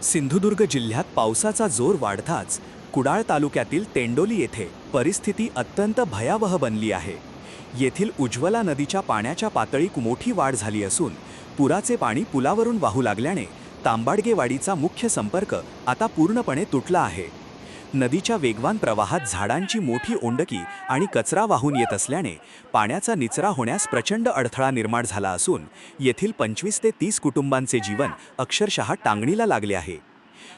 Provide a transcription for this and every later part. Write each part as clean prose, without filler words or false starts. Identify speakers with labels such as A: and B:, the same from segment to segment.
A: सिंधुदुर्ग जिल्ह्यात पावसाचा जोर वाढताच कुडाळ तालुक्यातील तेंडोली येथे परिस्थिती अत्यंत भयावह बनली आहे। येथील उज्ज्वला नदीच्या पाण्याच्या पातळीत मोठी वाढ झाली असून पुराचे पाणी पुलावरून वाहू लागल्याने तांबाडगेवाडीचा मुख्य संपर्क आता पूर्णपणे तुटला आहे। नदीच्या वेगवान प्रवाहात झाडांची मोठी ओंडकी आणि कचरा वाहून येत असल्याने पाण्याचा निचरा होण्यास प्रचंड अडथळा निर्माण झाला असून येथील 25 ते 30 कुटुंबांचे जीवन अक्षरशः टांगणीला लागले आहे।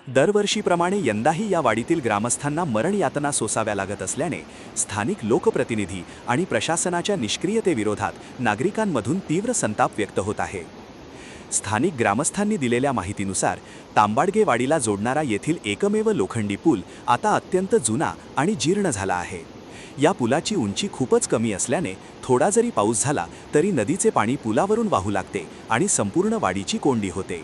A: दरवर्षीप्रमाणे यंदाही या वाडीतील ग्रामस्थांना मरण यातना सोसाव्या लागत असल्याने स्थानिक लोकप्रतिनिधी आणि प्रशासनाच्या निष्क्रियतेविरोधात नागरिकांमधून तीव्र संताप व्यक्त होत आहे। स्थानिक ग्रामस्थांनी दिलेल्या माहितीनुसार तांबाडगेवाडीला जोडणारा येथील एकमेव लोखंडी पूल आता अत्यंत जुना आणि जीर्ण झाला आहे। या पुलाची उंची खूपच कमी असल्याने थोडा जरी पाऊस झाला तरी नदीचे पाणी पुलावरून वाहू लागते आणि संपूर्ण वाडीची कोंडी होते।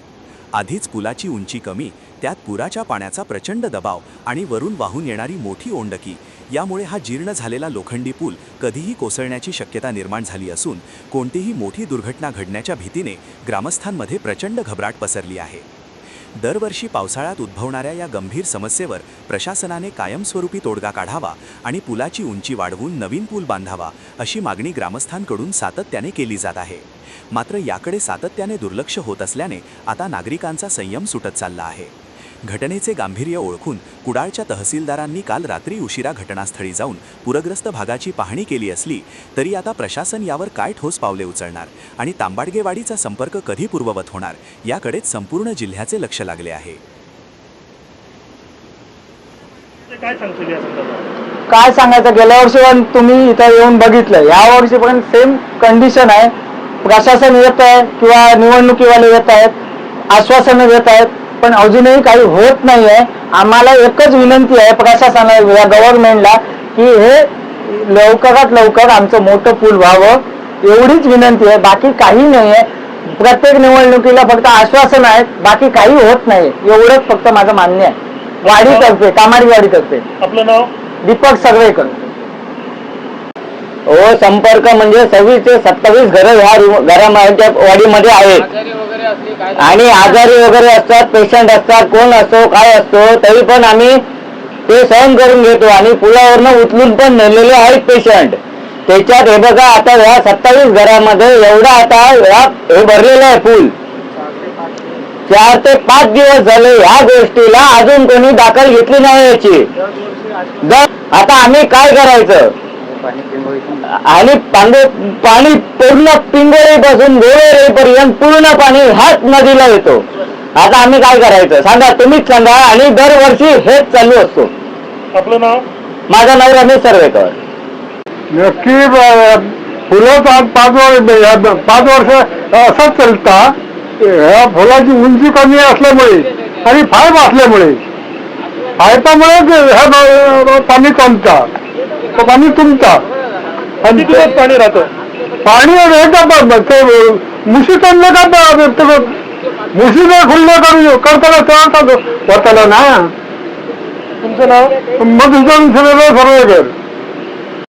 A: आधीच पुलाची उंची कमी, त्यात पुराच्या पाण्याचा प्रचंड दबाव आणि वरून वाहून येणारी मोठी ओंडकी यामुळे हा जीर्ण झालेला लोखंडी पूल कधीही कोसळण्याची शक्यता निर्माण झाली असून कोणतीही मोठी दुर्घटना घडण्याच्या भीतीने ग्रामस्थांमध्ये प्रचंड घबराट पसरली आहे। दरवर्षी पावसाळ्यात उद्भवणाऱ्या या गंभीर समस्येवर प्रशासनाने कायमस्वरूपी तोडगा काढावा आणि पुलाची उंची वाढवून नवीन पूल बांधावा अशी मागणी ग्रामस्थांकडून सातत्याने केली जात आहे। मात्र याकडे सातत्याने दुर्लक्ष होत असल्याने आता नागरिकांचा संयम सुटत चालला आहे। घटनेचे गांभीर्य ओळखून कुडाळच्या तहसीलदारांनी काल रात्री उशिरा घटनास्थळी जाऊन पूरग्रस्त भागाची पाहणी केली असली तरी आता प्रशासन यावर काय ठोस पावले उचलणार आणि तांबाडगेवाडीचा संपर्क कधी पूर्ववत होणार याकडेच संपूर्ण जिल्ह्याचे लक्ष लागले आहे।
B: काय सांगायचं, गेल्या वर्षी पण तुम्ही इथे येऊन बघितलं, या वर्षी पण सेम कंडिशन आहे। प्रशासन येत आहे किंवा निवडणुकीवाले येत आहेत, आश्वासनं देत आहेत, पण अजूनही काही होत नाही आहे। आम्हाला एकच विनंती आहे प्रशासनाला, या गव्हर्नमेंटला, की हे लवकरात लवकर आमचं मोठं पूल व्हावं, एवढीच विनंती आहे, बाकी काही नाही आहे। प्रत्येक निवडणुकीला फक्त आश्वासन आहेत, बाकी काही होत नाही, एवढंच फक्त माझं मान्य आहे। वाडीतर्फे, तांबाडगेवाडीतर्फे।
C: आपलं नाव?
B: दीपक सर्वेकर। हो, संपर्क म्हणजे 26 ते 27 घरं ह्या घरामध्ये वाडीमध्ये आहेत आणि आजारी वगैरे असतात, पेशंट असतात, कोण असतो काय असतो, तरी पण आम्ही ते सहन करून घेतो आणि पुलावरनं उचलून पण नेलेले आहेत पेशंट। त्याच्यात हे बघा, आता ह्या 27 घरामध्ये एवढा आता हे भरलेलं आहे पूल। 4 ते 5 दिवस झाले ह्या गोष्टीला अजून कोणी दखल घेतली नाही याची। आता आम्ही काय करायचं? आणि पाणी पूर्ण पिंगोळीपासून गोळेपर्यंत पूर्ण पाणी हाच नदीला येतो। आता आम्ही काय करायचं सांगा, तुम्हीच सांगा। आणि दरवर्षी हेच चालू असतो।
C: आपलं नाव?
B: माझं नाव रमेश सर्वेकर।
D: नक्की फुलं 5 वर्ष असंच चालता। ह्या फुलाची उंची कमी असल्यामुळे आणि फायब असल्यामुळे ह्या पाणी कमता, पाणी तुंबता आणि
C: पाणी राहतं।
D: पाणी मुशी कमलं का मुशीला खुल्लं करताना तेव्हा होताला ना।
C: तुमचं नाव?
D: मग सर्वेकर।